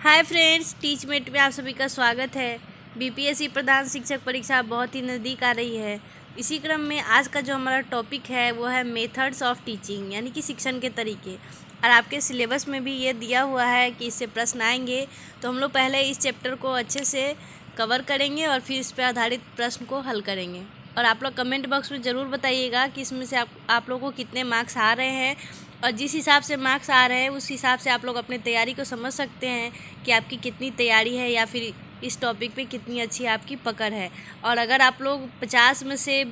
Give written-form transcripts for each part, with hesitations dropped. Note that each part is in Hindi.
हाय फ्रेंड्स, टीचमेट में आप सभी का स्वागत है। बीपीएससी प्रधान शिक्षक परीक्षा बहुत ही नज़दीक आ रही है। इसी क्रम में आज का जो हमारा टॉपिक है वो है मेथड्स ऑफ टीचिंग, यानी कि शिक्षण के तरीके। और आपके सिलेबस में भी ये दिया हुआ है कि इससे प्रश्न आएंगे, तो हम लोग पहले इस चैप्टर को अच्छे से कवर करेंगे और फिर इस पर आधारित प्रश्न को हल करेंगे। और आप लोग कमेंट बॉक्स में ज़रूर बताइएगा कि इसमें से आप लोगों को कितने मार्क्स आ रहे हैं, और जिस हिसाब से मार्क्स आ रहे हैं उस हिसाब से आप लोग अपनी तैयारी को समझ सकते हैं कि आपकी कितनी तैयारी है या फिर इस टॉपिक पे कितनी अच्छी आपकी पकड़ है। और अगर आप लोग 50 में से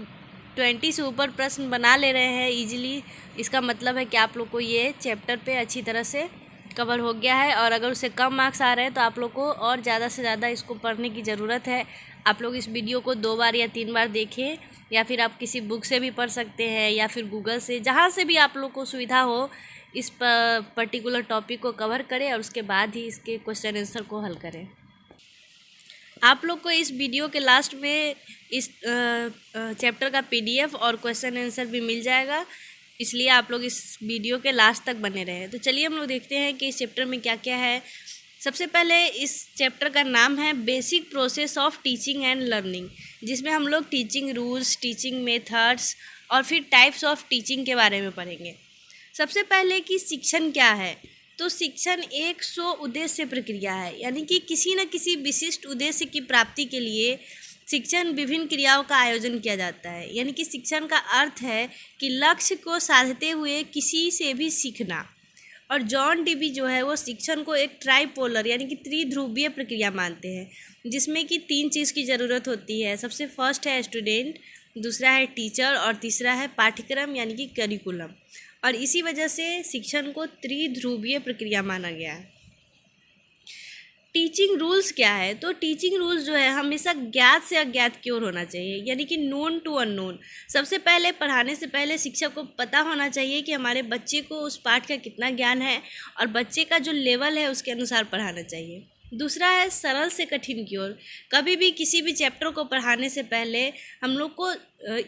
20 से ऊपर प्रश्न बना ले रहे हैं इजीली, इसका मतलब है कि आप लोग को ये चैप्टर पे अच्छी तरह से कवर हो गया है। और अगर उससे कम मार्क्स आ रहे हैं तो आप लोग को और ज़्यादा से ज़्यादा इसको पढ़ने की ज़रूरत है। आप लोग इस वीडियो को 2 बार या 3 बार देखें, या फिर आप किसी बुक से भी पढ़ सकते हैं या फिर गूगल से, जहाँ से भी आप लोग को सुविधा हो इस पर्टिकुलर टॉपिक को कवर करें और उसके बाद ही इसके क्वेश्चन आंसर को हल करें। आप लोग को इस वीडियो के लास्ट में इस चैप्टर का PDF और क्वेश्चन आंसर भी मिल जाएगा, इसलिए आप लोग इस वीडियो के लास्ट तक बने रहें। तो चलिए हम लोग देखते हैं कि इस चैप्टर में क्या क्या है। सबसे पहले इस चैप्टर का नाम है basic process of teaching and learning, जिसमें हम लोग टीचिंग रूल्स, टीचिंग मेथड्स और फिर टाइप्स ऑफ टीचिंग के बारे में पढ़ेंगे। सबसे पहले कि शिक्षण क्या है, तो शिक्षण एक स्व उद्देश्य प्रक्रिया है, यानी कि किसी न किसी विशिष्ट उद्देश्य की प्राप्ति के लिए शिक्षण विभिन्न क्रियाओं का आयोजन किया जाता है। यानी कि शिक्षण का अर्थ है कि लक्ष्य को साधते हुए किसी से भी सीखना। और जॉन डीवी जो है वो शिक्षण को एक ट्राइपोलर यानी कि त्रिध्रुवीय प्रक्रिया मानते हैं, जिसमें कि 3 चीज़ की ज़रूरत होती है। सबसे फर्स्ट है स्टूडेंट, दूसरा है टीचर और तीसरा है पाठ्यक्रम यानी कि करिकुलम। और इसी वजह से शिक्षण को त्रिध्रुवीय प्रक्रिया माना गया है। टीचिंग रूल्स क्या है, तो टीचिंग रूल्स जो है हमेशा ज्ञात से अज्ञात की ओर होना चाहिए, यानी कि नोन टू अननोन। सबसे पहले पढ़ाने से पहले शिक्षक को पता होना चाहिए कि हमारे बच्चे को उस पाठ का कितना ज्ञान है और बच्चे का जो लेवल है उसके अनुसार पढ़ाना चाहिए। दूसरा है सरल से कठिन की ओर। कभी भी किसी भी चैप्टर को पढ़ाने से पहले हम लोग को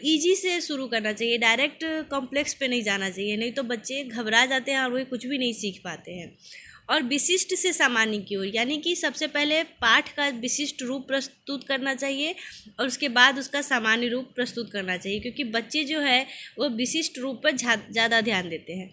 ईजी से शुरू करना चाहिए, डायरेक्ट कॉम्प्लेक्स पे नहीं जाना चाहिए, नहीं तो बच्चे घबरा जाते हैं और वही कुछ भी नहीं सीख पाते हैं। और विशिष्ट से सामान्य की ओर, यानी कि सबसे पहले पाठ का विशिष्ट रूप प्रस्तुत करना चाहिए और उसके बाद उसका सामान्य रूप प्रस्तुत करना चाहिए, क्योंकि बच्चे जो है वो विशिष्ट रूप पर ज़्यादा ध्यान देते हैं।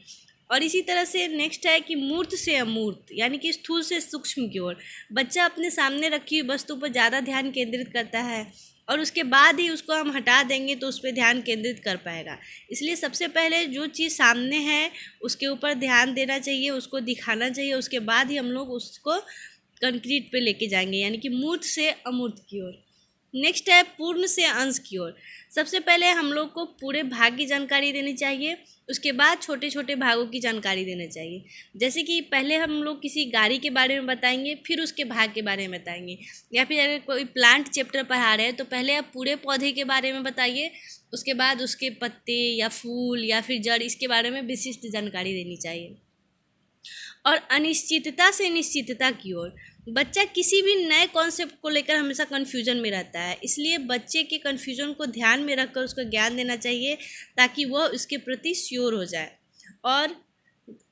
और इसी तरह से नेक्स्ट है कि मूर्त से अमूर्त, यानी कि स्थूल से सूक्ष्म की ओर। बच्चा अपने सामने रखी हुई वस्तु पर ज़्यादा ध्यान केंद्रित करता है और उसके बाद ही उसको हम हटा देंगे तो उस पर ध्यान केंद्रित कर पाएगा। इसलिए सबसे पहले जो चीज़ सामने है उसके ऊपर ध्यान देना चाहिए, उसको दिखाना चाहिए, उसके बाद ही हम लोग उसको कंक्रीट पे लेके जाएंगे, यानी कि मूर्त से अमूर्त की ओर। नेक्स्ट है पूर्ण से अंश की ओर। सबसे पहले हम लोग को पूरे भाग की जानकारी देनी चाहिए, उसके बाद छोटे छोटे भागों की जानकारी देना चाहिए। जैसे कि पहले हम लोग किसी गाड़ी के बारे में बताएंगे, फिर उसके भाग के बारे में बताएंगे। या फिर अगर कोई प्लांट चैप्टर पढ़ा रहे हैं तो पहले आप पूरे पौधे के बारे में बताइए, उसके बाद उसके पत्ते या फूल या फिर जड़, इसके बारे में विशिष्ट जानकारी देनी चाहिए। और अनिश्चितता से निश्चितता की ओर। बच्चा किसी भी नए कॉन्सेप्ट को लेकर हमेशा कन्फ्यूजन में रहता है, इसलिए बच्चे के कन्फ्यूजन को ध्यान में रखकर उसको ज्ञान देना चाहिए ताकि वह उसके प्रति श्योर हो जाए। और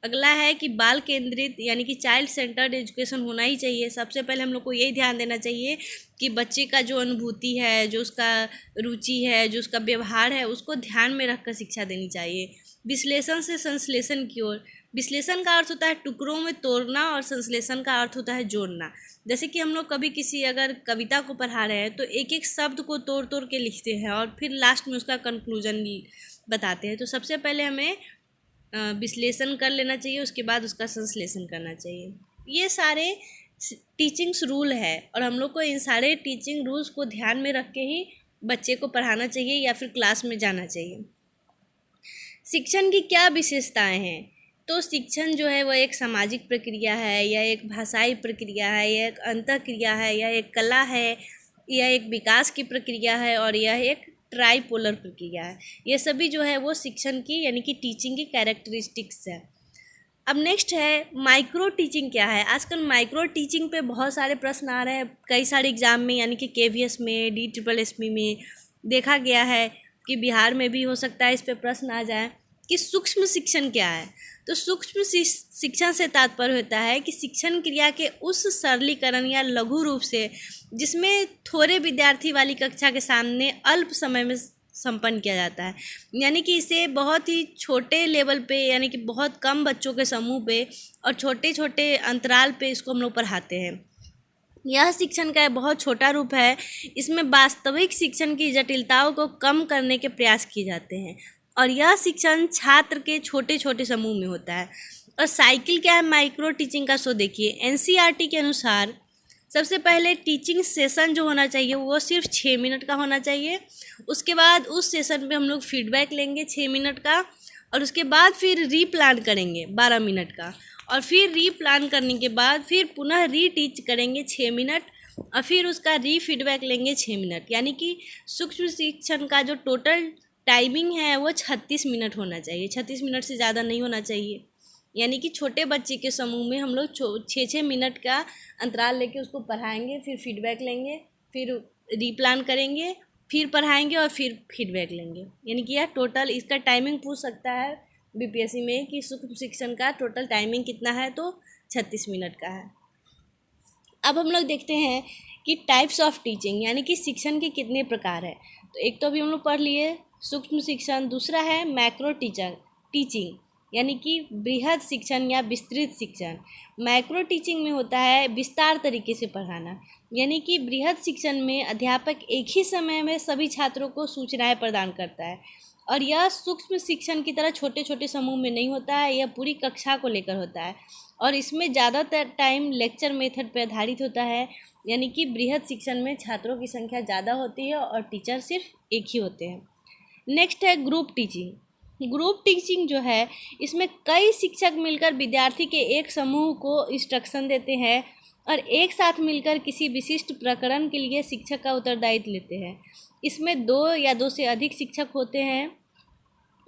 अगला है कि बाल केंद्रित यानी कि चाइल्ड सेंटर्ड एजुकेशन होना ही चाहिए। सबसे पहले हम लोग को यही ध्यान देना चाहिए कि बच्चे का जो अनुभूति है, जो उसका रुचि है, जो उसका व्यवहार है, उसको ध्यान में रखकर शिक्षा देनी चाहिए। विश्लेषण से संश्लेषण की ओर। विश्लेषण का अर्थ होता है टुकड़ों में तोड़ना और संश्लेषण का अर्थ होता है जोड़ना। जैसे कि हम लोग कभी किसी अगर कविता को पढ़ा रहे हैं तो एक एक शब्द को तोड़ तोड़ के लिखते हैं और फिर लास्ट में उसका कंक्लूजन बताते हैं। तो सबसे पहले हमें विश्लेषण कर लेना चाहिए, उसके बाद उसका संश्लेषण करना चाहिए। ये सारे टीचिंग्स रूल है और हम लोग को इन सारे टीचिंग रूल्स को ध्यान में रख के ही बच्चे को पढ़ाना चाहिए या फिर क्लास में जाना चाहिए। शिक्षण की क्या विशेषताएं हैं, तो शिक्षण जो है वह एक सामाजिक प्रक्रिया है, या एक भाषाई प्रक्रिया है, या एक अंतःक्रिया है, या एक कला है, या एक विकास की प्रक्रिया है, और यह एक ट्राइपोलर प्रक्रिया है। ये सभी जो है वो शिक्षण की यानी कि टीचिंग की कैरेक्टरिस्टिक्स है। अब नेक्स्ट है माइक्रो टीचिंग क्या है। आजकल माइक्रो टीचिंग पे बहुत सारे प्रश्न आ रहे हैं कई सारे एग्जाम में, यानी कि KVS में, DSSS में देखा गया है कि बिहार में भी हो सकता है इस पे प्रश्न आ जाए। कि सूक्ष्म शिक्षण क्या है। तो सूक्ष्म शिक्षण से तात्पर्य होता है कि शिक्षण क्रिया के उस सरलीकरण या लघु रूप से जिसमें थोड़े विद्यार्थी वाली कक्षा के सामने अल्प समय में संपन्न किया जाता है। यानी कि इसे बहुत ही छोटे लेवल पे, यानी कि बहुत कम बच्चों के समूह पे और छोटे छोटे अंतराल पे इसको हम लोग पढ़ाते हैं। यह शिक्षण का बहुत छोटा रूप है। इसमें वास्तविक शिक्षण की जटिलताओं को कम करने के प्रयास किए जाते हैं और यह शिक्षण छात्र के छोटे छोटे समूह में होता है। और साइकिल क्या है, माइक्रो टीचिंग का सो देखिए, एनसीईआरटी के अनुसार सबसे पहले टीचिंग सेशन जो होना चाहिए वो सिर्फ 6 मिनट का होना चाहिए। उसके बाद उस सेशन पे हम लोग फीडबैक लेंगे 6 मिनट का, और उसके बाद फिर रीप्लान करेंगे 12 मिनट का, और फिर रीप्लान करने के बाद फिर पुनः रीटीच करेंगे 6 मिनट, और फिर उसका फीडबैक लेंगे 6 मिनट। यानी कि सूक्ष्म शिक्षण का जो टोटल टाइमिंग है वो 36 मिनट होना चाहिए, 36 मिनट से ज़्यादा नहीं होना चाहिए। यानी कि छोटे बच्चे के समूह में हम लोग 6-6 मिनट का अंतराल लेके उसको पढ़ाएंगे, फिर फीडबैक लेंगे, फिर रीप्लान करेंगे, फिर पढ़ाएंगे और फिर फीडबैक लेंगे। यानी कि यह टोटल, इसका टाइमिंग पूछ सकता है बीपीएससी में कि सूक्ष्म शिक्षण का टोटल टाइमिंग कितना है, तो 36 मिनट का है। अब हम लोग देखते हैं कि टाइप्स ऑफ टीचिंग, यानी कि शिक्षण के कितने प्रकार है। तो एक तो अभी हम लोग पढ़ लिए सूक्ष्म शिक्षण, दूसरा है मैक्रो टीचिंग यानी कि बृहद शिक्षण या विस्तृत शिक्षण। मैक्रो टीचिंग में होता है विस्तार तरीके से पढ़ाना, यानी कि बृहद शिक्षण में अध्यापक एक ही समय में सभी छात्रों को सूचनाएं प्रदान करता है, और यह सूक्ष्म शिक्षण की तरह छोटे छोटे समूह में नहीं होता है, यह पूरी कक्षा को लेकर होता है, और इसमें ज़्यादातर टाइम लेक्चर मेथड पर आधारित होता है। यानी कि बृहद शिक्षण में छात्रों की संख्या ज़्यादा होती है और टीचर सिर्फ एक ही होते हैं। नेक्स्ट है ग्रुप टीचिंग। ग्रुप टीचिंग जो है, इसमें कई शिक्षक मिलकर विद्यार्थी के एक समूह को इंस्ट्रक्शन देते हैं और एक साथ मिलकर किसी विशिष्ट प्रकरण के लिए शिक्षक का उत्तरदायित्व लेते हैं। इसमें 2 या 2 से अधिक शिक्षक होते हैं।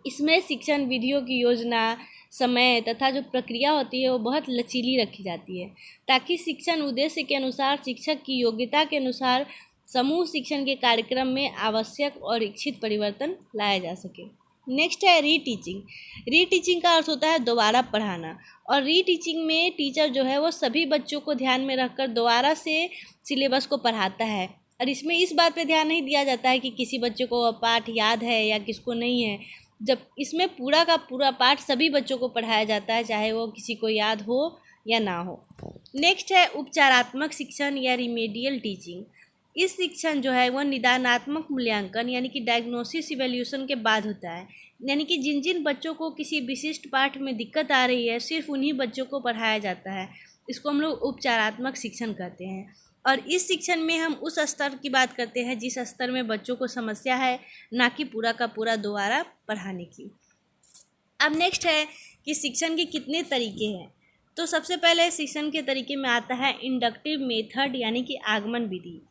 इसमें शिक्षण विधियों की योजना, समय तथा जो प्रक्रिया होती है वो बहुत लचीली रखी जाती है, ताकि शिक्षण उद्देश्य के अनुसार शिक्षक की योग्यता के अनुसार समूह शिक्षण के कार्यक्रम में आवश्यक और इच्छित परिवर्तन लाया जा सके। नेक्स्ट है रीटीचिंग। रीटीचिंग का अर्थ होता है दोबारा पढ़ाना, और रीटीचिंग में टीचर जो है वो सभी बच्चों को ध्यान में रखकर दोबारा से सिलेबस को पढ़ाता है, और इसमें इस बात पे ध्यान नहीं दिया जाता है कि किसी बच्चे को पाठ याद है या किसको नहीं है। जब इसमें पूरा का पूरा पाठ सभी बच्चों को पढ़ाया जाता है, चाहे वो किसी को याद हो या ना हो। नेक्स्ट है उपचारात्मक शिक्षण या रिमेडियल टीचिंग। इस शिक्षण जो है वह निदानात्मक मूल्यांकन यानी कि डायग्नोसिस इवैल्यूएशन के बाद होता है। यानी कि जिन जिन बच्चों को किसी विशिष्ट पाठ में दिक्कत आ रही है, सिर्फ उन्हीं बच्चों को पढ़ाया जाता है। इसको हम लोग उपचारात्मक शिक्षण कहते हैं, और इस शिक्षण में हम उस स्तर की बात करते हैं जिस स्तर में बच्चों को समस्या है, ना कि पूरा का पूरा दोबारा पढ़ाने की। अब नेक्स्ट है कि शिक्षण के कितने तरीके हैं। तो सबसे पहले शिक्षण के तरीके में आता है इंडक्टिव मेथड यानी कि आगमन विधि,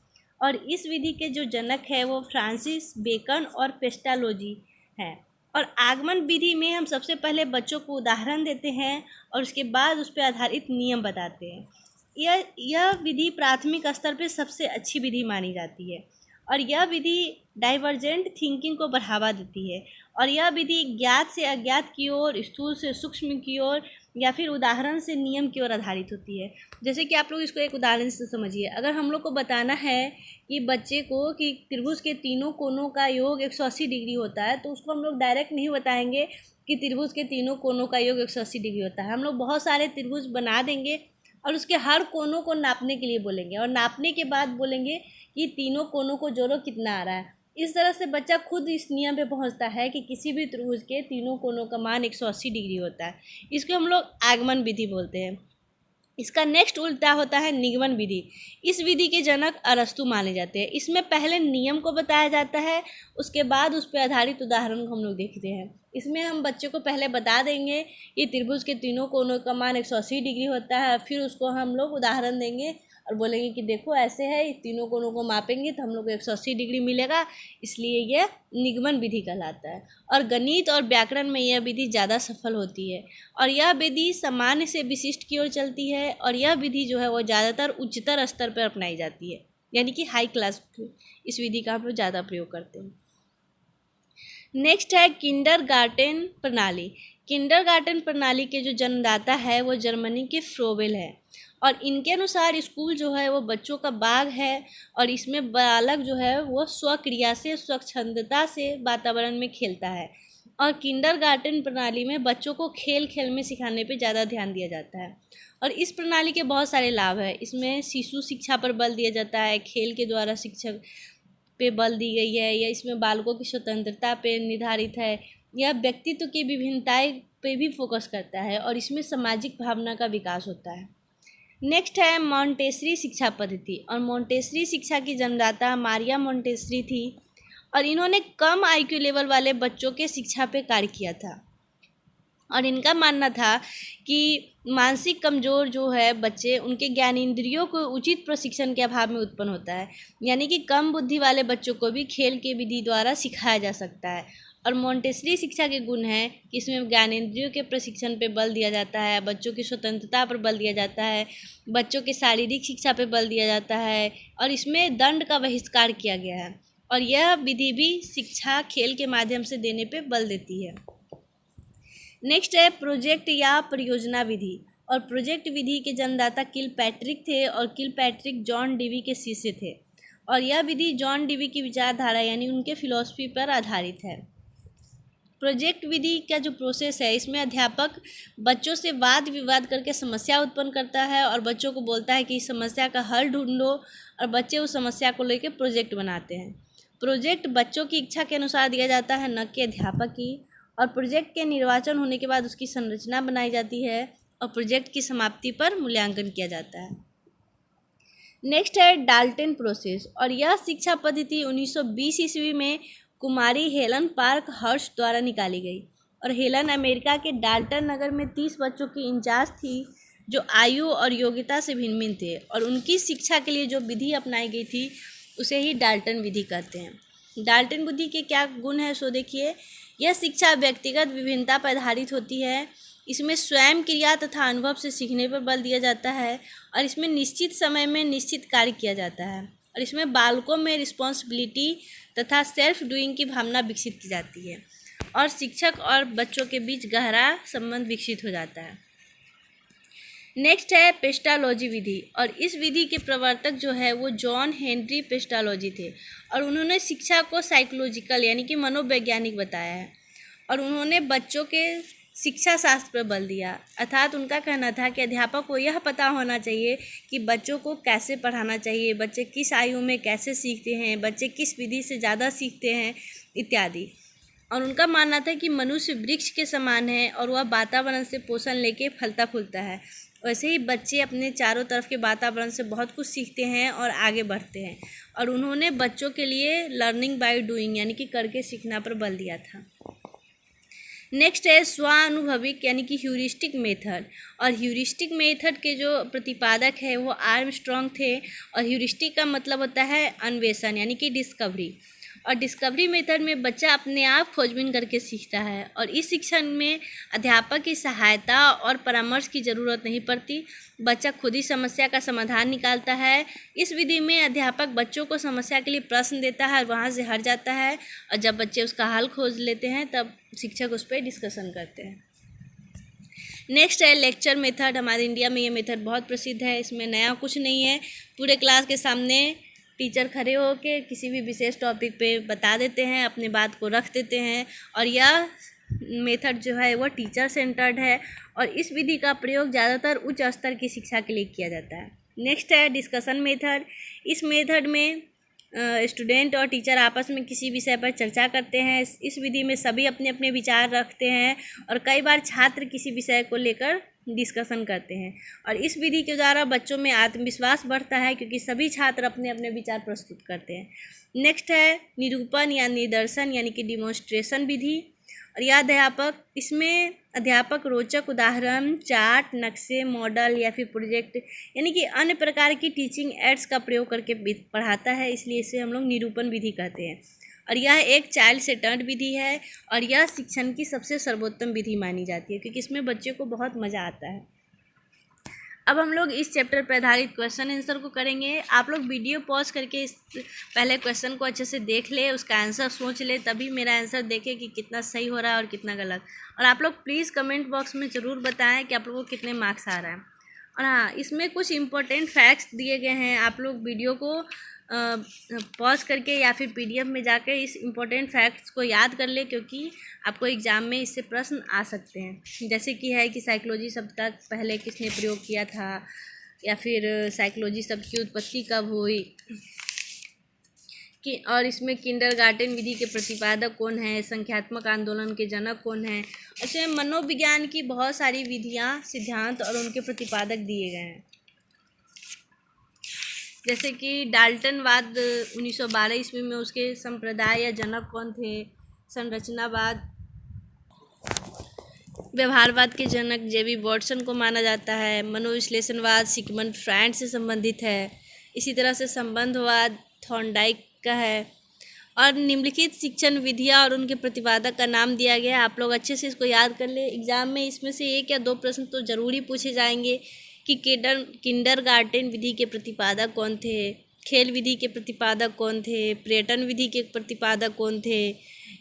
और इस विधि के जो जनक है वो फ्रांसिस बेकन और पेस्टालोजी हैं। और आगमन विधि में हम सबसे पहले बच्चों को उदाहरण देते हैं और उसके बाद उस पर आधारित नियम बताते हैं। यह विधि प्राथमिक स्तर पर सबसे अच्छी विधि मानी जाती है, और यह विधि डाइवर्जेंट थिंकिंग को बढ़ावा देती है, और यह विधि ज्ञात से अज्ञात की ओर, स्थूल से सूक्ष्म की ओर, या फिर उदाहरण से नियम की ओर आधारित होती है। जैसे कि आप लोग इसको एक उदाहरण से समझिए। अगर हम लोग को बताना है कि बच्चे को कि त्रिभुज के तीनों कोनों का योग 180 डिग्री होता है, तो उसको हम लोग डायरेक्ट नहीं बताएंगे कि त्रिभुज के तीनों कोनों का योग 180 डिग्री होता है। हम लोग बहुत सारे त्रिभुज बना देंगे और उसके हर कोनों को नापने के लिए बोलेंगे, और नापने के बाद बोलेंगे कि तीनों कोनों को जोड़ो कितना आ रहा है। इस तरह से बच्चा खुद इस नियम पे पहुंचता है कि किसी भी त्रिभुज के तीनों कोनों का मान 180 डिग्री होता है। इसको हम लोग आगमन विधि बोलते हैं। इसका नेक्स्ट उल्टा होता है निगमन विधि। इस विधि के जनक अरस्तु माने जाते हैं। इसमें पहले नियम को बताया जाता है, उसके बाद उस पर आधारित उदाहरण को हम लोग देखते हैं। इसमें हम बच्चे को पहले बता देंगे कि त्रिभुज के तीनों कोनों का मान 180 डिग्री होता है, फिर उसको हम लोग उदाहरण देंगे और बोलेंगे कि देखो ऐसे है, तीनों कोनों को मापेंगे तो हम लोग को 180 डिग्री मिलेगा, इसलिए यह निगमन विधि कहलाता है। और गणित और व्याकरण में यह विधि ज़्यादा सफल होती है, और यह विधि सामान्य से विशिष्ट की ओर चलती है, और यह विधि जो है वो ज़्यादातर उच्चतर स्तर पर अपनाई जाती है, यानी कि हाई क्लास इस विधि का हम लोग ज़्यादा प्रयोग करते हैं। नेक्स्ट है किंडरगार्टन प्रणाली। किंडरगार्टन प्रणाली के जो जन्मदाता है वो जर्मनी के फ्रोबेल है, और इनके अनुसार स्कूल जो है वो बच्चों का बाग है, और इसमें बालक जो है वो स्वक्रिया से स्वच्छंदता से वातावरण में खेलता है। और किंडरगार्टन प्रणाली में बच्चों को खेल खेल में सिखाने पे ज़्यादा ध्यान दिया जाता है, और इस प्रणाली के बहुत सारे लाभ हैं। इसमें शिशु शिक्षा पर बल दिया जाता है, खेल के द्वारा शिक्षा पे बल दी गई है, या इसमें बालकों की स्वतंत्रता पे निर्धारित है, या व्यक्तित्व की विभिन्नताएं पे भी फोकस करता है, और इसमें सामाजिक भावना का विकास होता है। नेक्स्ट है मॉन्टेसरी शिक्षा पद्धति, और मॉन्टेसरी शिक्षा की जन्मदाता मारिया मॉन्टेसरी थी, और इन्होंने कम आईक्यू लेवल वाले बच्चों के शिक्षा पे कार्य किया था, और इनका मानना था कि मानसिक कमज़ोर जो है बच्चे, उनके ज्ञानेंद्रियों को उचित प्रशिक्षण के अभाव में उत्पन्न होता है, यानी कि कम बुद्धि वाले बच्चों को भी खेल के विधि द्वारा सिखाया जा सकता है। और मॉन्टेसरी शिक्षा के गुण हैं कि इसमें ज्ञानेंद्रियों के प्रशिक्षण पे बल दिया जाता है, बच्चों की स्वतंत्रता पर बल दिया जाता है, बच्चों की शारीरिक शिक्षा पे बल दिया जाता है, और इसमें दंड का बहिष्कार किया गया है, और यह विधि भी शिक्षा खेल के माध्यम से देने पे बल देती है। नेक्स्ट है प्रोजेक्ट या परियोजना विधि, और प्रोजेक्ट विधि के जन्मदाता किलपैट्रिक थे, और किलपैट्रिक जॉन डीवी के शिष्य थे, और यह विधि जॉन डीवी की विचारधारा यानी उनके फिलॉसफी पर आधारित है। प्रोजेक्ट विधि का जो प्रोसेस है, इसमें अध्यापक बच्चों से वाद विवाद करके समस्या उत्पन्न करता है, और बच्चों को बोलता है कि इस समस्या का हल ढूंढो, और बच्चे उस समस्या को लेकर प्रोजेक्ट बनाते हैं। प्रोजेक्ट बच्चों की इच्छा के अनुसार दिया जाता है, न कि अध्यापक की, और प्रोजेक्ट के निर्वाचन होने के बाद उसकी संरचना बनाई जाती है, और प्रोजेक्ट की समाप्ति पर मूल्यांकन किया जाता है। नेक्स्ट है डाल्टन प्रोसेस, और यह शिक्षा पद्धति 1920 ईस्वी में कुमारी हेलन पार्क हर्ष द्वारा निकाली गई, और हेलन अमेरिका के डाल्टन नगर में 30 बच्चों की इंचार्ज थी जो आयु और योग्यता से भिन्न भिन्न थे, और उनकी शिक्षा के लिए जो विधि अपनाई गई थी उसे ही डाल्टन विधि कहते हैं। डाल्टन विधि के क्या गुण है सो देखिए। यह शिक्षा व्यक्तिगत विभिन्नता पर आधारित होती है, इसमें स्वयं क्रिया तथा अनुभव से सीखने पर बल दिया जाता है, और इसमें निश्चित समय में निश्चित कार्य किया जाता है, और इसमें बालकों में रिस्पॉन्सिबिलिटी तथा सेल्फ डूइंग की भावना विकसित की जाती है, और शिक्षक और बच्चों के बीच गहरा संबंध विकसित हो जाता है। नेक्स्ट है पेस्टालॉजी विधि, और इस विधि के प्रवर्तक जो है वो जॉन हेनरी पेस्टालॉजी थे, और उन्होंने शिक्षा को साइकोलॉजिकल यानी कि मनोवैज्ञानिक बताया है, और उन्होंने बच्चों के शिक्षा शास्त्र पर बल दिया, अर्थात उनका कहना था कि अध्यापक को यह पता होना चाहिए कि बच्चों को कैसे पढ़ाना चाहिए, बच्चे किस आयु में कैसे सीखते हैं, बच्चे किस विधि से ज़्यादा सीखते हैं इत्यादि। और उनका मानना था कि मनुष्य वृक्ष के समान है, और वह वातावरण से पोषण लेके फलता फूलता है, वैसे ही बच्चे अपने चारों तरफ के वातावरण से बहुत कुछ सीखते हैं और आगे बढ़ते हैं, और उन्होंने बच्चों के लिए लर्निंग बाय डूइंग यानी कि करके सीखना पर बल दिया था। नेक्स्ट है स्वानुभविक यानी कि ह्यूरिस्टिक मेथड, और ह्यूरिस्टिक मेथड के जो प्रतिपादक है वो आर्मस्ट्रॉन्ग थे, और ह्यूरिस्टिक का मतलब होता है अन्वेषण यानी कि डिस्कवरी, और डिस्कवरी मेथड में बच्चा अपने आप खोजबीन करके सीखता है, और इस शिक्षण में अध्यापक की सहायता और परामर्श की ज़रूरत नहीं पड़ती, बच्चा खुद ही समस्या का समाधान निकालता है। इस विधि में अध्यापक बच्चों को समस्या के लिए प्रश्न देता है और वहाँ से हट जाता है, और जब बच्चे उसका हल खोज लेते हैं तब शिक्षक उस पर डिस्कशन करते हैं। नेक्स्ट है लेक्चर मेथड। हमारे इंडिया में ये मेथड बहुत प्रसिद्ध है, इसमें नया कुछ नहीं है। पूरे क्लास के सामने टीचर खड़े होकर किसी भी विशेष टॉपिक पे बता देते हैं, अपनी बात को रख देते हैं, और यह मेथड जो है वो टीचर सेंटर्ड है, और इस विधि का प्रयोग ज़्यादातर उच्च स्तर की शिक्षा के लिए किया जाता है। नेक्स्ट है डिस्कशन मेथड। इस मेथड में स्टूडेंट और टीचर आपस में किसी विषय पर चर्चा करते हैं। इस विधि में सभी अपने अपने विचार रखते हैं, और कई बार छात्र किसी विषय को लेकर डिस्कशन करते हैं, और इस विधि के द्वारा बच्चों में आत्मविश्वास बढ़ता है क्योंकि सभी छात्र अपने अपने विचार प्रस्तुत करते हैं। नेक्स्ट है निरूपण या निदर्शन यानी कि डिमॉन्स्ट्रेशन विधि, और यह इसमें अध्यापक रोचक उदाहरण, चार्ट, नक्शे, मॉडल या फिर प्रोजेक्ट यानी कि अन्य प्रकार की टीचिंग एड्स का प्रयोग करके पढ़ाता है, इसलिए इसे हम लोग निरूपण विधि कहते हैं। और यह एक चाइल्ड सेंटर्ड विधि है, और यह शिक्षण की सबसे सर्वोत्तम विधि मानी जाती है क्योंकि इसमें बच्चे को बहुत मज़ा आता है। अब हम लोग इस चैप्टर पर आधारित क्वेश्चन आंसर को करेंगे। आप लोग वीडियो पॉज करके इस पहले क्वेश्चन को अच्छे से देख ले, उसका आंसर सोच ले, तभी मेरा आंसर देखें कि कितना सही हो रहा है और कितना गलत। और आप लोग प्लीज़ कमेंट बॉक्स में ज़रूर बताएं कि आप लोगों को कितने मार्क्स आ रहा है। और हाँ, इसमें कुछ इम्पोर्टेंट फैक्ट्स दिए गए हैं। आप लोग वीडियो को पॉज करके या फिर PDF में जाकर इस इम्पोर्टेंट फैक्ट्स को याद कर ले, क्योंकि आपको एग्ज़ाम में इससे प्रश्न आ सकते हैं। जैसे कि है कि साइकोलॉजी शब्द का पहले किसने प्रयोग किया था, या फिर साइकोलॉजी शब्द की उत्पत्ति कब हुई, कि और इसमें किंडरगार्टन विधि के प्रतिपादक कौन है, संख्यात्मक आंदोलन के जनक कौन है। ऐसे मनोविज्ञान की बहुत सारी विधियाँ, सिद्धांत और उनके प्रतिपादक दिए गए हैं। जैसे कि डाल्टनवाद 1912 ईस्वी में, उसके संप्रदाय या जनक कौन थे। संरचनावाद, व्यवहारवाद के जनक जेबी वॉटसन को माना जाता है। मनोविश्लेषणवाद सिगमंड फ्रायड से संबंधित है। इसी तरह से संबंधवाद थॉर्नडाइक का है। और निम्नलिखित शिक्षण विधियाँ और उनके प्रतिपादक का नाम दिया गया है। आप लोग अच्छे से इसको याद कर ले। एग्जाम में इसमें से 1 या 2 प्रश्न तो ज़रूर ही पूछे जाएंगे कि किंडरगार्टन विधि के प्रतिपादक कौन थे, खेल विधि के प्रतिपादक कौन थे, पर्यटन विधि के प्रतिपादक कौन थे,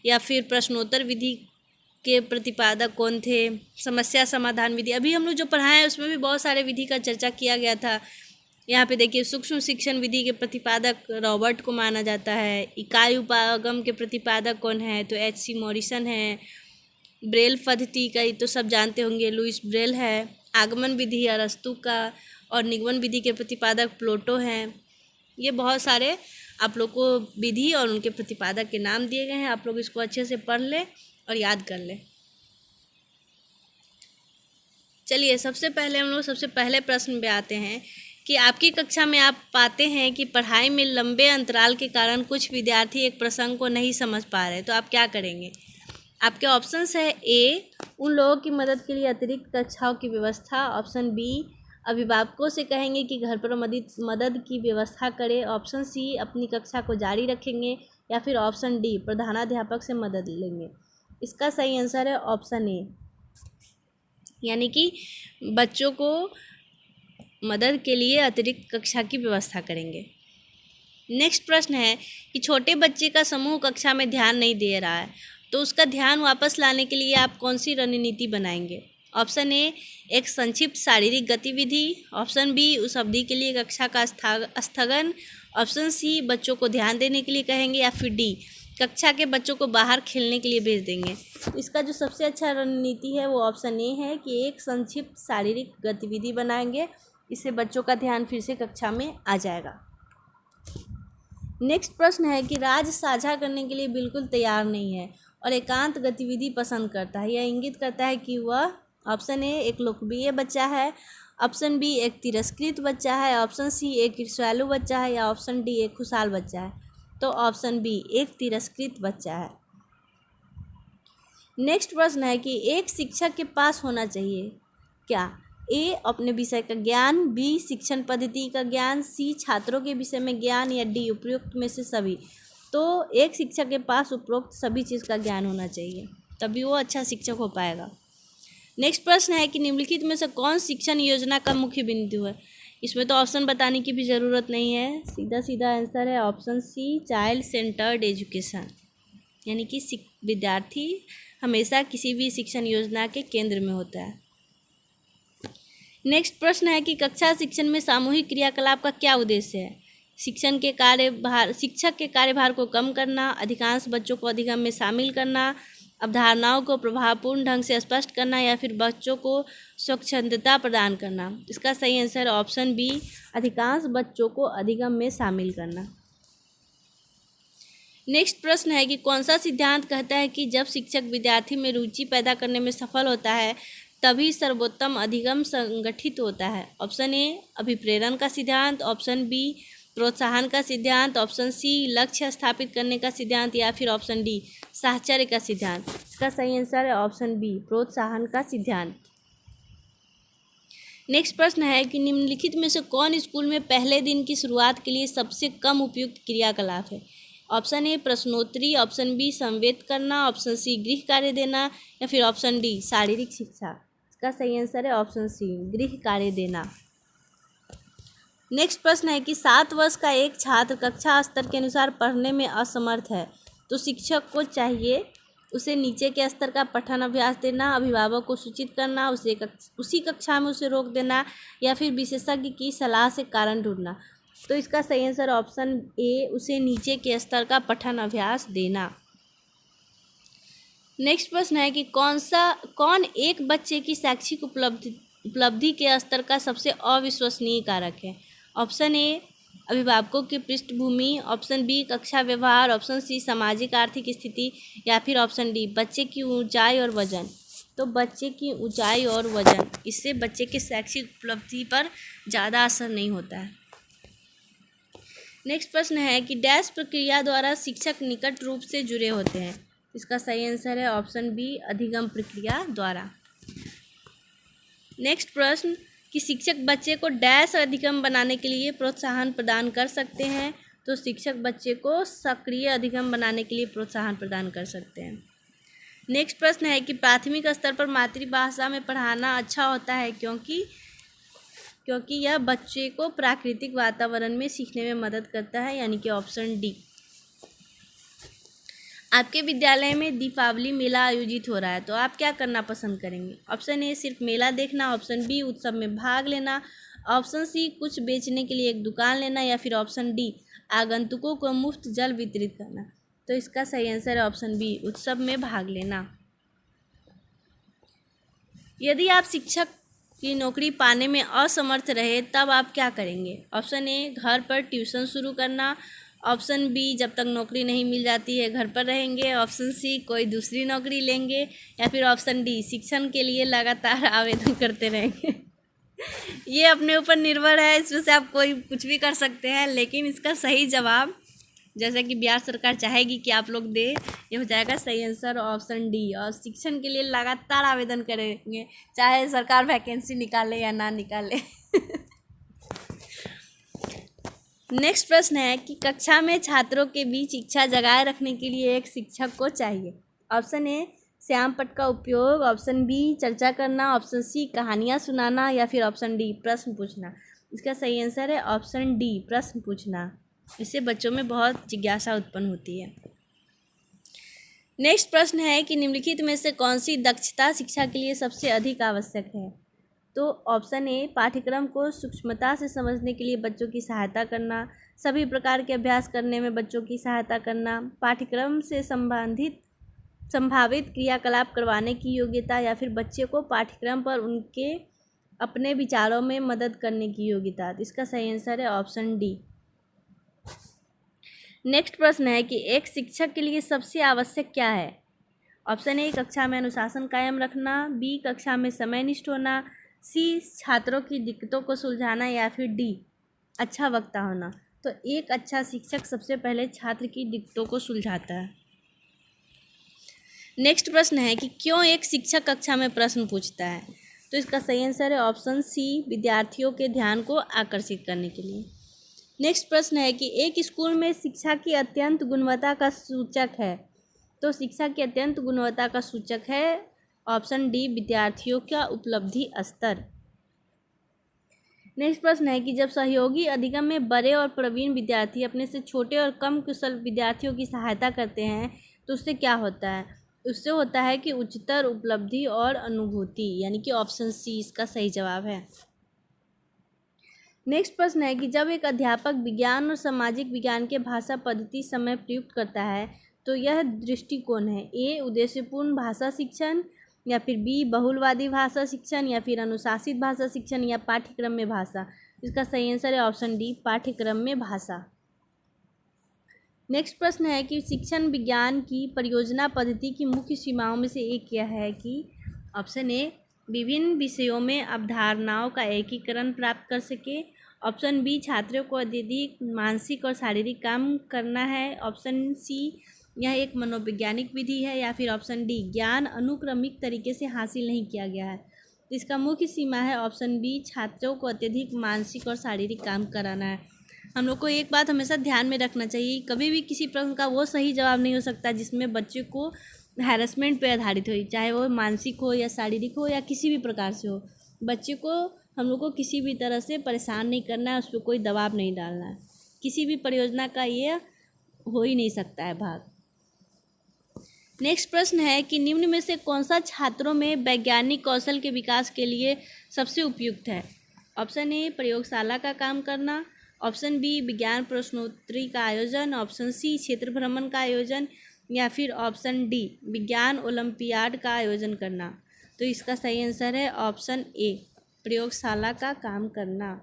या फिर प्रश्नोत्तर विधि के प्रतिपादक कौन थे, समस्या समाधान विधि। अभी हम लोग जो पढ़ाए हैं उसमें भी बहुत सारे विधि का चर्चा किया गया था। यहाँ पे देखिए, सूक्ष्म शिक्षण विधि के प्रतिपादक रॉबर्ट को माना जाता है। इकाई उपागम के प्रतिपादक कौन है, तो HC मॉरिसन है। ब्रेल पद्धति का ये तो सब जानते होंगे, लुइस ब्रेल है। आगमन विधि अरस्तु का, और निगमन विधि के प्रतिपादक प्लेटो हैं। ये बहुत सारे आप लोग को विधि और उनके प्रतिपादक के नाम दिए गए हैं। आप लोग इसको अच्छे से पढ़ लें और याद कर लें। चलिए, सबसे पहले हम लोग सबसे पहले प्रश्न पे आते हैं कि आपकी कक्षा में आप पाते हैं कि पढ़ाई में लंबे अंतराल के कारण कुछ विद्यार्थी एक प्रसंग को नहीं समझ पा रहे, तो आप क्या करेंगे। आपके ऑप्शंस है A, उन लोगों की मदद के लिए अतिरिक्त कक्षाओं की व्यवस्था। ऑप्शन B, अभिभावकों से कहेंगे कि घर पर मदद की व्यवस्था करें। ऑप्शन C, अपनी कक्षा को जारी रखेंगे। या फिर ऑप्शन D, प्रधानाध्यापक से मदद लेंगे। इसका सही आंसर है ऑप्शन A, यानी कि बच्चों को मदद के लिए अतिरिक्त कक्षा की व्यवस्था करेंगे। नेक्स्ट प्रश्न है कि छोटे बच्चे का समूह कक्षा में ध्यान नहीं दे रहा है, तो उसका ध्यान वापस लाने के लिए आप कौन सी रणनीति बनाएंगे। ऑप्शन A, एक संक्षिप्त शारीरिक गतिविधि। ऑप्शन B, उस अवधि के लिए कक्षा का स्थगन। ऑप्शन C, बच्चों को ध्यान देने के लिए कहेंगे। या फिर D, कक्षा के बच्चों को बाहर खेलने के लिए भेज देंगे। इसका जो सबसे अच्छा रणनीति है वो ऑप्शन A है कि एक संक्षिप्त शारीरिक गतिविधि बनाएंगे। इससे बच्चों का ध्यान फिर से कक्षा में आ जाएगा। नेक्स्ट प्रश्न है कि राज साझा करने के लिए बिल्कुल तैयार नहीं है और एकांत गतिविधि पसंद करता है। यह इंगित करता है कि वह, ऑप्शन A, एक लोकप्रिय बच्चा है। ऑप्शन B, एक तिरस्कृत बच्चा है। ऑप्शन C, एक ईर्ष्यालु बच्चा है। या ऑप्शन D, एक खुशहाल बच्चा है। तो ऑप्शन B, एक तिरस्कृत बच्चा है। नेक्स्ट प्रश्न है कि एक शिक्षक के पास होना चाहिए क्या। A, अपने विषय का ज्ञान। B, शिक्षण पद्धति का ज्ञान। C, छात्रों के विषय में ज्ञान। या D, उपयुक्त में से सभी। तो एक शिक्षक के पास उपरोक्त सभी चीज़ का ज्ञान होना चाहिए, तभी वो अच्छा शिक्षक हो पाएगा। नेक्स्ट प्रश्न है कि निम्नलिखित में से कौन शिक्षण योजना का मुख्य बिंदु है। इसमें तो ऑप्शन बताने की भी ज़रूरत नहीं है, सीधा सीधा आंसर है option C, child centred education, यानी कि विद्यार्थी हमेशा किसी भी शिक्षण योजना के केंद्र में होता है। नेक्स्ट प्रश्न है कि कक्षा शिक्षण में सामूहिक क्रियाकलाप का क्या उद्देश्य है। शिक्षक के कार्यभार को कम करना, अधिकांश बच्चों को अधिगम में शामिल करना, अवधारणाओं को प्रभावपूर्ण ढंग से स्पष्ट करना, या फिर बच्चों को स्वच्छंदता प्रदान करना। इसका सही आंसर ऑप्शन B, अधिकांश बच्चों को अधिगम में शामिल करना। नेक्स्ट प्रश्न है कि कौन सा सिद्धांत कहता है कि जब शिक्षक विद्यार्थी में रुचि पैदा करने में सफल होता है तभी सर्वोत्तम अधिगम संगठित होता है। ऑप्शन A, अभिप्रेरण का सिद्धांत। ऑप्शन B, प्रोत्साहन का सिद्धांत। ऑप्शन C, लक्ष्य स्थापित करने का सिद्धांत। या फिर ऑप्शन D, साहचर्य का सिद्धांत। इसका सही आंसर है ऑप्शन B, प्रोत्साहन का सिद्धांत। नेक्स्ट प्रश्न है कि निम्नलिखित में से कौन स्कूल में पहले दिन की शुरुआत के लिए सबसे कम उपयुक्त क्रियाकलाप है। ऑप्शन A, प्रश्नोत्तरी। ऑप्शन B, संवेद करना। ऑप्शन C, गृह कार्य देना। या फिर ऑप्शन D, शारीरिक शिक्षा। इसका सही आंसर है ऑप्शन C, गृह कार्य देना। नेक्स्ट प्रश्न है कि 7 वर्ष का एक छात्र कक्षा स्तर के अनुसार पढ़ने में असमर्थ है, तो शिक्षक को चाहिए उसे नीचे के स्तर का पठन अभ्यास देना, अभिभावक को सूचित करना, उसी कक्षा में उसे रोक देना, या फिर विशेषज्ञ की सलाह से कारण ढूंढना। तो इसका सही आंसर ऑप्शन ए, उसे नीचे के स्तर का पठन अभ्यास देना। नेक्स्ट प्रश्न है कि कौन एक बच्चे की शैक्षिक उपलब्धि के स्तर का सबसे अविश्वसनीय कारक है। ऑप्शन ए, अभिभावकों की पृष्ठभूमि, ऑप्शन बी, कक्षा व्यवहार, ऑप्शन सी, सामाजिक आर्थिक स्थिति, या फिर ऑप्शन डी, बच्चे की ऊंचाई और वजन। तो बच्चे की ऊंचाई और वजन, इससे बच्चे के शैक्षिक उपलब्धि पर ज़्यादा असर नहीं होता है। नेक्स्ट प्रश्न है कि डैश प्रक्रिया द्वारा शिक्षक निकट रूप से जुड़े होते हैं। इसका सही आंसर है ऑप्शन बी, अधिगम प्रक्रिया द्वारा। नेक्स्ट प्रश्न कि शिक्षक बच्चे को डैश अधिगम बनाने के लिए प्रोत्साहन प्रदान कर सकते हैं। तो शिक्षक बच्चे को सक्रिय अधिगम बनाने के लिए प्रोत्साहन प्रदान कर सकते हैं। नेक्स्ट प्रश्न है कि प्राथमिक स्तर पर मातृभाषा में पढ़ाना अच्छा होता है क्योंकि यह बच्चे को प्राकृतिक वातावरण में सीखने में मदद करता है, यानी कि ऑप्शन डी। आपके विद्यालय में दीपावली मेला आयोजित हो रहा है, तो आप क्या करना पसंद करेंगे। ऑप्शन ए, सिर्फ मेला देखना, ऑप्शन बी, उत्सव में भाग लेना, ऑप्शन सी, कुछ बेचने के लिए एक दुकान लेना, या फिर ऑप्शन डी, आगंतुकों को मुफ्त जल वितरित करना। तो इसका सही आंसर है ऑप्शन बी, उत्सव में भाग लेना। यदि आप शिक्षक की नौकरी पाने में असमर्थ रहे तब आप क्या करेंगे। ऑप्शन ए, घर पर ट्यूशन शुरू करना, ऑप्शन बी, जब तक नौकरी नहीं मिल जाती है घर पर रहेंगे, ऑप्शन सी, कोई दूसरी नौकरी लेंगे, या फिर ऑप्शन डी, शिक्षण के लिए लगातार आवेदन करते रहेंगे। ये अपने ऊपर निर्भर है, इसमें से आप कोई कुछ भी कर सकते हैं, लेकिन इसका सही जवाब, जैसा कि बिहार सरकार चाहेगी कि आप लोग दे, ये हो जाएगा सही आंसर ऑप्शन डी। और शिक्षण के लिए लगातार आवेदन करेंगे, चाहे सरकार वैकेंसी निकाले या ना निकाले। नेक्स्ट प्रश्न है कि कक्षा में छात्रों के बीच इच्छा जगाए रखने के लिए एक शिक्षक को चाहिए। ऑप्शन ए, श्याम पट्ट का उपयोग, ऑप्शन बी, चर्चा करना, ऑप्शन सी, कहानियाँ सुनाना, या फिर ऑप्शन डी, प्रश्न पूछना। इसका सही आंसर है ऑप्शन डी, प्रश्न पूछना। इससे बच्चों में बहुत जिज्ञासा उत्पन्न होती है। नेक्स्ट प्रश्न है कि निम्नलिखित में से कौन सी दक्षता शिक्षा के लिए सबसे अधिक आवश्यक है। तो ऑप्शन ए, पाठ्यक्रम को सूक्ष्मता से समझने के लिए बच्चों की सहायता करना, सभी प्रकार के अभ्यास करने में बच्चों की सहायता करना, पाठ्यक्रम से संभावित क्रियाकलाप करवाने की योग्यता, या फिर बच्चे को पाठ्यक्रम पर उनके अपने विचारों में मदद करने की योग्यता। तो इसका सही आंसर है ऑप्शन डी। नेक्स्ट प्रश्न है कि एक शिक्षक के लिए सबसे आवश्यक क्या है। ऑप्शन ए, कक्षा में अनुशासन कायम रखना, बी, कक्षा में समयनिष्ठ होना, सी, छात्रों की दिक्कतों को सुलझाना, या फिर डी, अच्छा वक्ता होना। तो एक अच्छा शिक्षक सबसे पहले छात्र की दिक्कतों को सुलझाता है। नेक्स्ट प्रश्न है कि क्यों एक शिक्षक कक्षा में प्रश्न पूछता है। तो इसका सही आंसर है ऑप्शन सी, विद्यार्थियों के ध्यान को आकर्षित करने के लिए। नेक्स्ट प्रश्न है कि एक स्कूल में शिक्षा की अत्यंत गुणवत्ता का सूचक है। तो शिक्षा की अत्यंत गुणवत्ता का सूचक है ऑप्शन डी, विद्यार्थियों का उपलब्धि स्तर। नेक्स्ट प्रश्न है कि जब सहयोगी अधिगम में बड़े और प्रवीण विद्यार्थी अपने से छोटे और कम कुशल विद्यार्थियों की सहायता करते हैं तो उससे क्या होता है। उससे होता है कि उच्चतर उपलब्धि और अनुभूति, यानी कि ऑप्शन सी इसका सही जवाब है। नेक्स्ट प्रश्न है कि जब एक अध्यापक विज्ञान और सामाजिक विज्ञान के भाषा पद्धति समय प्रयुक्त करता है तो यह दृष्टिकोण है। ए, उद्देश्यपूर्ण भाषा शिक्षण, या फिर बी, बहुलवादी भाषा शिक्षण, या फिर अनुशासित भाषा शिक्षण, या पाठ्यक्रम में भाषा। इसका सही आंसर है ऑप्शन डी, पाठ्यक्रम में भाषा। नेक्स्ट प्रश्न है कि शिक्षण विज्ञान की परियोजना पद्धति की मुख्य सीमाओं में से एक क्या है कि ऑप्शन ए, विभिन्न विषयों में अवधारणाओं का एकीकरण प्राप्त कर सके, ऑप्शन बी, छात्रों को अत्यधिक मानसिक और शारीरिक काम करना है, ऑप्शन सी, यह एक मनोवैज्ञानिक विधि है, या फिर ऑप्शन डी, ज्ञान अनुक्रमिक तरीके से हासिल नहीं किया गया है। तो इसका मुख्य सीमा है ऑप्शन बी, छात्रों को अत्यधिक मानसिक और शारीरिक काम कराना है। हम लोग को एक बात हमेशा ध्यान में रखना चाहिए, कभी भी किसी प्रश्न का वो सही जवाब नहीं हो सकता जिसमें बच्चे को हैरेसमेंट पे आधारित हो, चाहे वो मानसिक हो या शारीरिक हो या किसी भी प्रकार से हो। बच्चे को हम लोग को किसी भी तरह से परेशान नहीं करना है, उस पर कोई दबाव नहीं डालना है। किसी भी परियोजना का ये हो ही नहीं सकता है भाग। नेक्स्ट प्रश्न है कि निम्न में से कौन सा छात्रों में वैज्ञानिक कौशल के विकास के लिए सबसे उपयुक्त है? ऑप्शन ए प्रयोगशाला का काम करना, ऑप्शन बी विज्ञान प्रश्नोत्तरी का आयोजन, ऑप्शन सी क्षेत्र भ्रमण का आयोजन, या फिर ऑप्शन डी विज्ञान ओलंपियाड का आयोजन करना। तो इसका सही आंसर है ऑप्शन ए प्रयोगशाला का काम करना।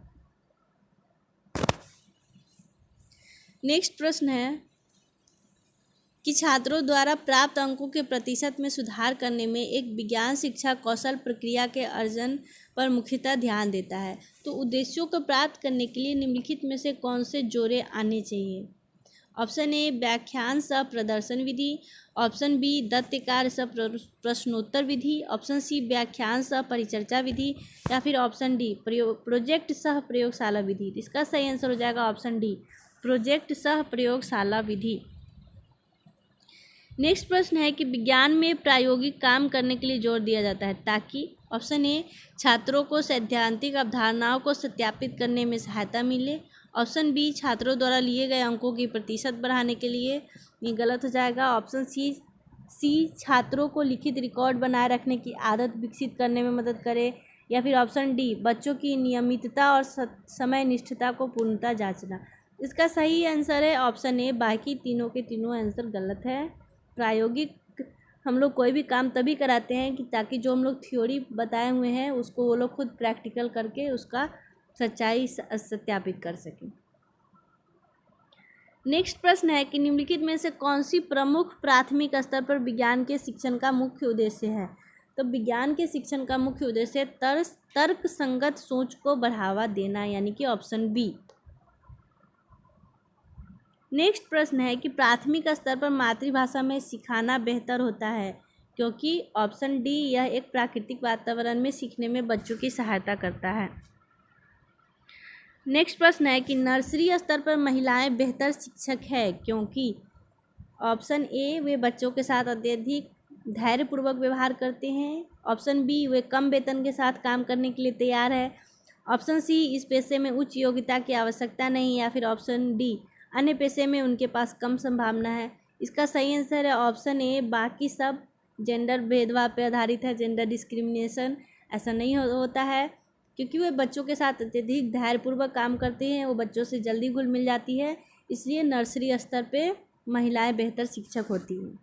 नेक्स्ट प्रश्न है कि छात्रों द्वारा प्राप्त अंकों के प्रतिशत में सुधार करने में एक विज्ञान शिक्षा कौशल प्रक्रिया के अर्जन पर मुख्यतः ध्यान देता है। तो उद्देश्यों को प्राप्त करने के लिए निम्नलिखित में से कौन से जोड़े आने चाहिए? ऑप्शन ए व्याख्यान सह प्रदर्शन विधि, ऑप्शन बी दत्त कार्य सह प्रश्नोत्तर विधि, ऑप्शन सी व्याख्यान सह परिचर्चा विधि, या फिर ऑप्शन डी प्रोजेक्ट सह प्रयोगशाला विधि। इसका सही आंसर हो जाएगा ऑप्शन डी प्रोजेक्ट सह प्रयोगशाला विधि। नेक्स्ट प्रश्न है कि विज्ञान में प्रायोगिक काम करने के लिए जोर दिया जाता है ताकि ऑप्शन ए छात्रों को सैद्धांतिक अवधारणाओं को सत्यापित करने में सहायता मिले, ऑप्शन बी छात्रों द्वारा लिए गए अंकों की प्रतिशत बढ़ाने के लिए, ये गलत हो जाएगा, ऑप्शन सी छात्रों को लिखित रिकॉर्ड बनाए रखने की आदत विकसित करने में मदद करे, या फिर ऑप्शन डी बच्चों की नियमितता और समय निष्ठता को पूर्णतः जांचना। इसका सही आंसर है ऑप्शन ए, बाकी तीनों के तीनों आंसर गलत है। प्रायोगिक हम लोग कोई भी काम तभी कराते हैं कि ताकि जो हम लोग थ्योरी बताए हुए हैं उसको वो लोग खुद प्रैक्टिकल करके उसका सच्चाई सत्यापित कर सकें। नेक्स्ट प्रश्न है कि निम्नलिखित में से कौन सी प्रमुख प्राथमिक स्तर पर विज्ञान के शिक्षण का मुख्य उद्देश्य है? तो विज्ञान के शिक्षण का मुख्य उद्देश्य तर्क संगत सोच को बढ़ावा देना, यानी कि ऑप्शन बी। नेक्स्ट प्रश्न है कि प्राथमिक स्तर पर मातृभाषा में सिखाना बेहतर होता है क्योंकि ऑप्शन डी यह एक प्राकृतिक वातावरण में सीखने में बच्चों की सहायता करता है। नेक्स्ट प्रश्न है कि नर्सरी स्तर पर महिलाएं बेहतर शिक्षक है क्योंकि ऑप्शन ए वे बच्चों के साथ अत्यधिक धैर्यपूर्वक व्यवहार करते हैं, ऑप्शन बी वे कम वेतन के साथ काम करने के लिए तैयार है, ऑप्शन सी इस पेशे में उच्च योग्यता की आवश्यकता नहीं, या फिर ऑप्शन डी अन्य पेशे में उनके पास कम संभावना है। इसका सही आंसर है ऑप्शन ए बाकी सब जेंडर भेदभाव पर आधारित है, जेंडर डिस्क्रिमिनेशन ऐसा नहीं होता है क्योंकि वे बच्चों के साथ अत्यधिक धैर्यपूर्वक काम करते हैं, वो बच्चों से जल्दी घुल मिल जाती है, इसलिए नर्सरी स्तर पे महिलाएं बेहतर शिक्षक होती हैं।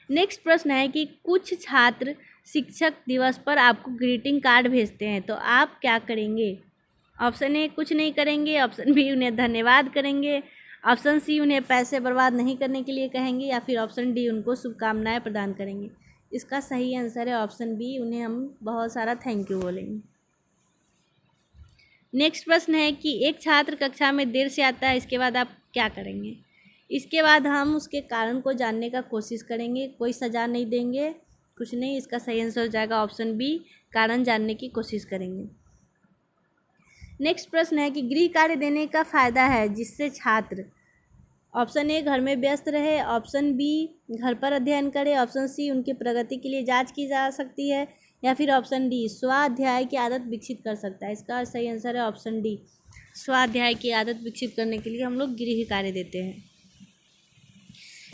नेक्स्ट प्रश्न है कि कुछ छात्र शिक्षक दिवस पर आपको ग्रीटिंग कार्ड भेजते हैं तो आप क्या करेंगे? ऑप्शन ए कुछ नहीं करेंगे, ऑप्शन बी उन्हें धन्यवाद करेंगे, ऑप्शन सी उन्हें पैसे बर्बाद नहीं करने के लिए कहेंगे, या फिर ऑप्शन डी उनको शुभकामनाएं प्रदान करेंगे। इसका सही आंसर है ऑप्शन बी, उन्हें हम बहुत सारा थैंक यू बोलेंगे। नेक्स्ट प्रश्न है कि एक छात्र कक्षा में देर से आता है, इसके बाद आप क्या करेंगे? इसके बाद हम उसके कारण को जानने का कोशिश करेंगे, कोई सज़ा नहीं देंगे, कुछ नहीं। इसका सही आंसर हो जाएगा ऑप्शन बी, कारण जानने की कोशिश करेंगे। नेक्स्ट प्रश्न है कि गृह कार्य देने का फ़ायदा है जिससे छात्र ऑप्शन ए घर में व्यस्त रहे, ऑप्शन बी घर पर अध्ययन करे, ऑप्शन सी उनकी प्रगति के लिए जांच की जा सकती है, या फिर ऑप्शन डी स्वाध्याय की आदत विकसित कर सकता है। इसका सही आंसर है ऑप्शन डी, स्वाध्याय की आदत विकसित करने के लिए हम लोग गृह कार्य देते हैं।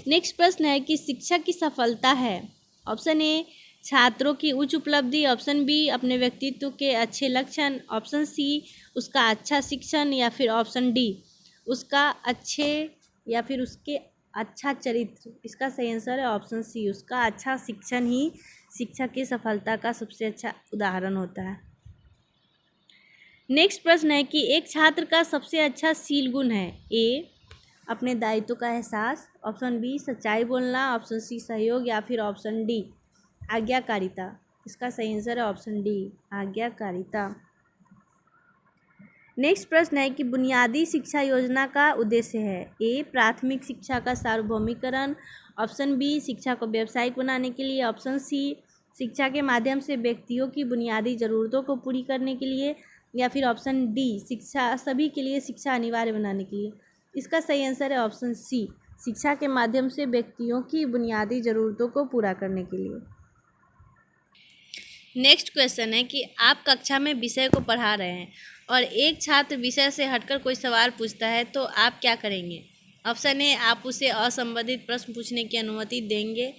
नेक्स्ट प्रश्न है कि शिक्षक की सफलता है, ऑप्शन ए छात्रों की उच्च उपलब्धि, ऑप्शन बी अपने व्यक्तित्व के अच्छे लक्षण, ऑप्शन सी उसका अच्छा शिक्षण, या फिर ऑप्शन डी उसका उसके अच्छा चरित्र। इसका सही आंसर है ऑप्शन सी, उसका अच्छा शिक्षण ही शिक्षक की सफलता का सबसे अच्छा उदाहरण होता है। नेक्स्ट प्रश्न है कि एक छात्र का सबसे अच्छा शील गुण है, ए अपने दायित्व का एहसास, ऑप्शन बी सच्चाई बोलना, ऑप्शन सी सहयोग, या फिर ऑप्शन डी आज्ञाकारिता। इसका सही आंसर है ऑप्शन डी आज्ञाकारिता। नेक्स्ट प्रश्न है कि बुनियादी शिक्षा योजना का उद्देश्य है, ए प्राथमिक शिक्षा का सार्वभौमिकरण, ऑप्शन बी शिक्षा को व्यावसायिक बनाने के लिए, ऑप्शन सी शिक्षा के माध्यम से व्यक्तियों की बुनियादी ज़रूरतों को पूरी करने के लिए, या फिर ऑप्शन डी शिक्षा सभी के लिए शिक्षा अनिवार्य बनाने के लिए। इसका सही आंसर है ऑप्शन सी, शिक्षा के माध्यम से व्यक्तियों की बुनियादी ज़रूरतों को पूरा करने के लिए। नेक्स्ट क्वेश्चन है कि आप कक्षा में विषय को पढ़ा रहे हैं और एक छात्र विषय से हटकर कोई सवाल पूछता है तो आप क्या करेंगे? ऑप्शन ए, आप उसे असंबंधित प्रश्न पूछने की अनुमति देंगे।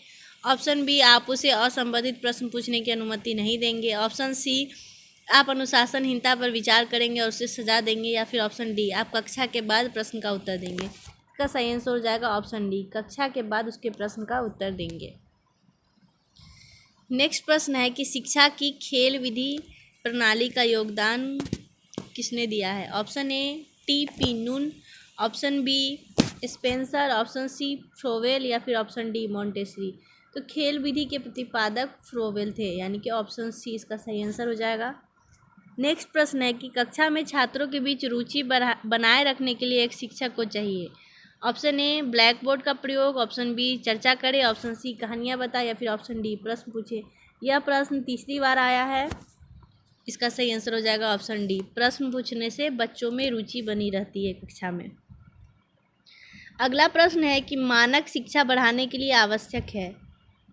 ऑप्शन बी, आप उसे असंबंधित प्रश्न पूछने की अनुमति नहीं देंगे। ऑप्शन सी, आप अनुशासनहीनता पर विचार करेंगे और उसे सजा देंगे। या फिर ऑप्शन डी, आप कक्षा के बाद प्रश्न का उत्तर देंगे। इसका सही आंसर हो जाएगा ऑप्शन डी, कक्षा के बाद उसके प्रश्न का उत्तर देंगे। नेक्स्ट प्रश्न है कि शिक्षा की खेल विधि प्रणाली का योगदान किसने दिया है? Option A, T P. Nunn. Option B, Spencer. Option C, Froebel. या फिर ऑप्शन डी, मॉन्टेसरी। तो खेल विधि के प्रतिपादक फ्रोवेल थे, यानी कि ऑप्शन सी इसका सही आंसर हो जाएगा। नेक्स्ट प्रश्न है कि कक्षा में छात्रों के बीच रुचि बनाए रखने के लिए एक शिक्षक को चाहिए। ऑप्शन ए, ब्लैक बोर्ड का प्रयोग। ऑप्शन बी, चर्चा करें। ऑप्शन सी, कहानियाँ बताए। या फिर ऑप्शन डी, प्रश्न पूछे। यह प्रश्न तीसरी बार आया है, इसका सही आंसर हो जाएगा ऑप्शन डी, प्रश्न पूछने से बच्चों में रुचि बनी रहती है कक्षा में। अगला प्रश्न है कि मानक शिक्षा बढ़ाने के लिए आवश्यक है।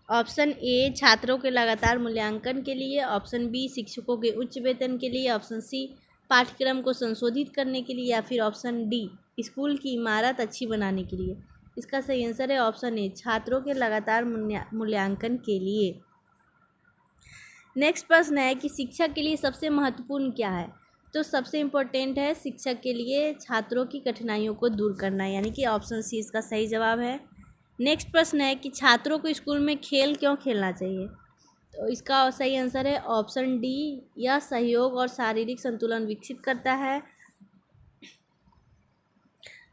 ऑप्शन ए, छात्रों के लगातार मूल्यांकन के लिए। ऑप्शन बी, शिक्षकों के उच्च वेतन के लिए। ऑप्शन सी, पाठ्यक्रम को संशोधित करने के लिए। या फिर ऑप्शन डी, स्कूल की इमारत अच्छी बनाने के लिए। इसका सही आंसर है ऑप्शन ए, छात्रों के लगातार मूल्यांकन के लिए। नेक्स्ट प्रश्न है कि शिक्षक के लिए सबसे महत्वपूर्ण क्या है? तो सबसे इम्पोर्टेंट है शिक्षक के लिए छात्रों की कठिनाइयों को दूर करना, यानी कि ऑप्शन सी इसका सही जवाब है। नेक्स्ट प्रश्न है कि छात्रों को स्कूल में खेल क्यों खेलना चाहिए? तो इसका सही आंसर है ऑप्शन डी, यह सहयोग और शारीरिक संतुलन विकसित करता है।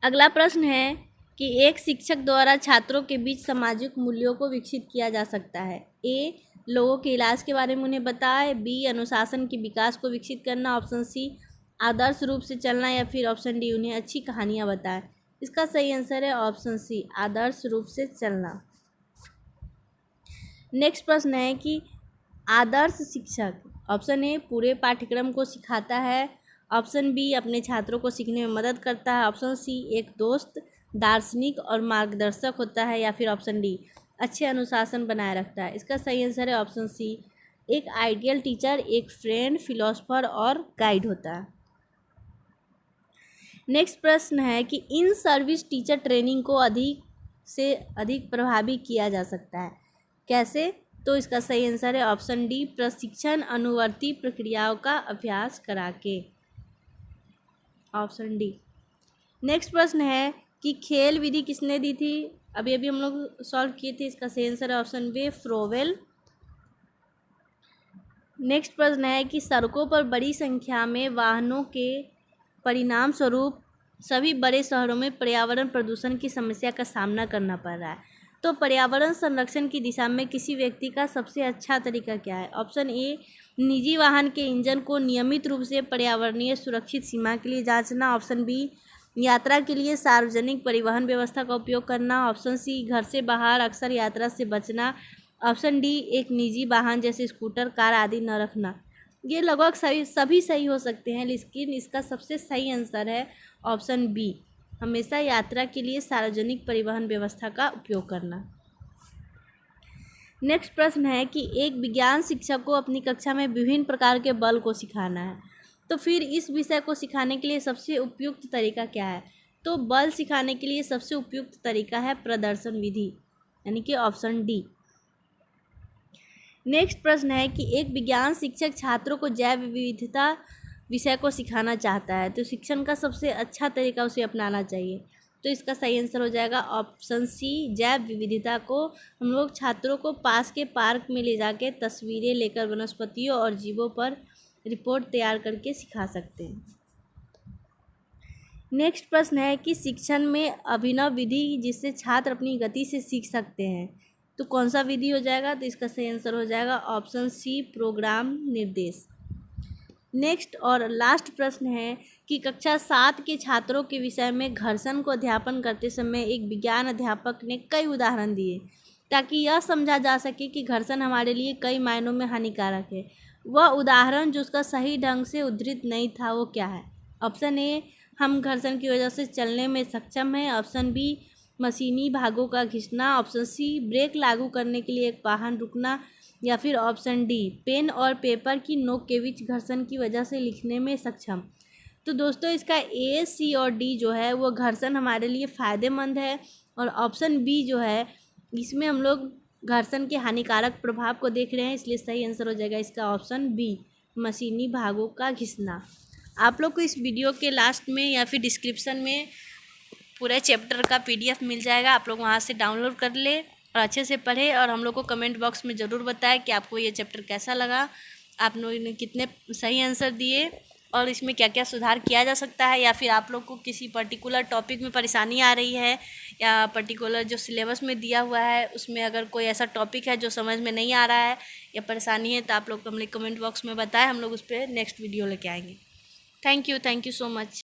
अगला प्रश्न है कि एक शिक्षक द्वारा छात्रों के बीच सामाजिक मूल्यों को विकसित किया जा सकता है। ए, लोगों के इलाज के बारे में उन्हें बताए। बी, अनुशासन के विकास को विकसित करना। ऑप्शन सी, आदर्श रूप से चलना। या फिर ऑप्शन डी, उन्हें अच्छी कहानियाँ बताए। इसका सही आंसर है ऑप्शन सी, आदर्श रूप से चलना। नेक्स्ट प्रश्न है कि आदर्श शिक्षक, ऑप्शन ए, पूरे पाठ्यक्रम को सिखाता है। ऑप्शन बी, अपने छात्रों को सीखने में मदद करता है। ऑप्शन सी, एक दोस्त, दार्शनिक और मार्गदर्शक होता है। या फिर ऑप्शन डी, अच्छे अनुशासन बनाए रखता है। इसका सही आंसर है ऑप्शन सी, एक आइडियल टीचर, एक फ्रेंड, फिलोसफर और गाइड होता है। नेक्स्ट प्रश्न है कि इन सर्विस टीचर ट्रेनिंग को अधिक से अधिक प्रभावी किया जा सकता है, कैसे? तो इसका सही आंसर है ऑप्शन डी, प्रशिक्षण अनुवर्ती प्रक्रियाओं का अभ्यास करा के। Option D. नेक्स्ट प्रश्न है कि खेल विधि किसने दी थी? अभी अभी हम लोग सॉल्व किए थे, इसका सही आंसर है ऑप्शन बी, फ्रोवेल। नेक्स्ट प्रश्न है कि सड़कों पर बड़ी संख्या में वाहनों के परिणाम स्वरूप सभी बड़े शहरों में पर्यावरण प्रदूषण की समस्या का सामना करना पड़ रहा है, तो पर्यावरण संरक्षण की दिशा में किसी व्यक्ति का सबसे अच्छा तरीका क्या है? ऑप्शन ए, निजी वाहन के इंजन को नियमित रूप से पर्यावरणीय सुरक्षित सीमा के लिए जांचना। ऑप्शन बी, यात्रा के लिए सार्वजनिक परिवहन व्यवस्था का उपयोग करना। ऑप्शन सी, घर से बाहर अक्सर यात्रा से बचना। ऑप्शन डी, एक निजी वाहन जैसे स्कूटर, कार आदि न रखना। ये लगभग सभी सही हो सकते हैं, लेकिन इसका सबसे सही आंसर है ऑप्शन बी, हमेशा यात्रा के लिए सार्वजनिक परिवहन व्यवस्था का उपयोग करना। नेक्स्ट प्रश्न है कि एक विज्ञान शिक्षक को अपनी कक्षा में विभिन्न प्रकार के बल को सिखाना है, तो फिर इस विषय को सिखाने के लिए सबसे उपयुक्त तरीका क्या है? तो बल सिखाने के लिए सबसे उपयुक्त तरीका है प्रदर्शन विधि, यानी कि ऑप्शन डी। नेक्स्ट प्रश्न है कि एक विज्ञान शिक्षक छात्रों को जैव विविधता विषय को सिखाना चाहता है, तो शिक्षण का सबसे अच्छा तरीका उसे अपनाना चाहिए। तो इसका सही आंसर हो जाएगा ऑप्शन सी, जैव विविधता को हम लोग छात्रों को पास के पार्क में ले जाके तस्वीरें लेकर वनस्पतियों और जीवों पर रिपोर्ट तैयार करके सिखा सकते हैं। नेक्स्ट प्रश्न है कि शिक्षण में अभिनव विधि जिससे छात्र अपनी गति से सीख सकते हैं, तो कौन सा विधि हो जाएगा? तो इसका सही आंसर हो जाएगा ऑप्शन सी, प्रोग्राम निर्देश। नेक्स्ट और लास्ट प्रश्न है कि कक्षा 7 के छात्रों के विषय में घर्षण को अध्यापन करते समय एक विज्ञान अध्यापक ने कई उदाहरण दिए ताकि यह समझा जा सके कि घर्षण हमारे लिए कई मायनों में हानिकारक है। वह उदाहरण जो उसका सही ढंग से उद्धृत नहीं था वो क्या है? ऑप्शन ए, हम घर्षण की वजह से चलने में सक्षम हैं। ऑप्शन बी, मशीनी भागों का घिसना। ऑप्शन सी, ब्रेक लागू करने के लिए एक वाहन रुकना। या फिर ऑप्शन डी, पेन और पेपर की नोक के बीच घर्षण की वजह से लिखने में सक्षम। तो दोस्तों इसका ए, सी और डी जो है वो घर्षण हमारे लिए फ़ायदेमंद है, और ऑप्शन बी जो है इसमें हम लोग घर्षण के हानिकारक प्रभाव को देख रहे हैं, इसलिए सही आंसर हो जाएगा इसका ऑप्शन बी, मशीनी भागों का घिसना। आप लोग को इस वीडियो के लास्ट में या फिर डिस्क्रिप्शन में पूरे चैप्टर का PDF मिल जाएगा, आप लोग वहाँ से डाउनलोड कर ले और अच्छे से पढ़े, और हम लोग को कमेंट बॉक्स में ज़रूर बताएं कि आपको ये चैप्टर कैसा लगा, आप लोगों ने कितने सही आंसर दिए और इसमें क्या क्या सुधार किया जा सकता है, या फिर आप लोग को किसी पर्टिकुलर टॉपिक में परेशानी आ रही है या पर्टिकुलर जो सिलेबस में दिया हुआ है उसमें अगर कोई ऐसा टॉपिक है जो समझ में नहीं आ रहा है या परेशानी है, तो आप लोग हमें कमेंट बॉक्स में बताएं, हम लोग उस पर नेक्स्ट वीडियो लेके आएंगे। Thank you so much.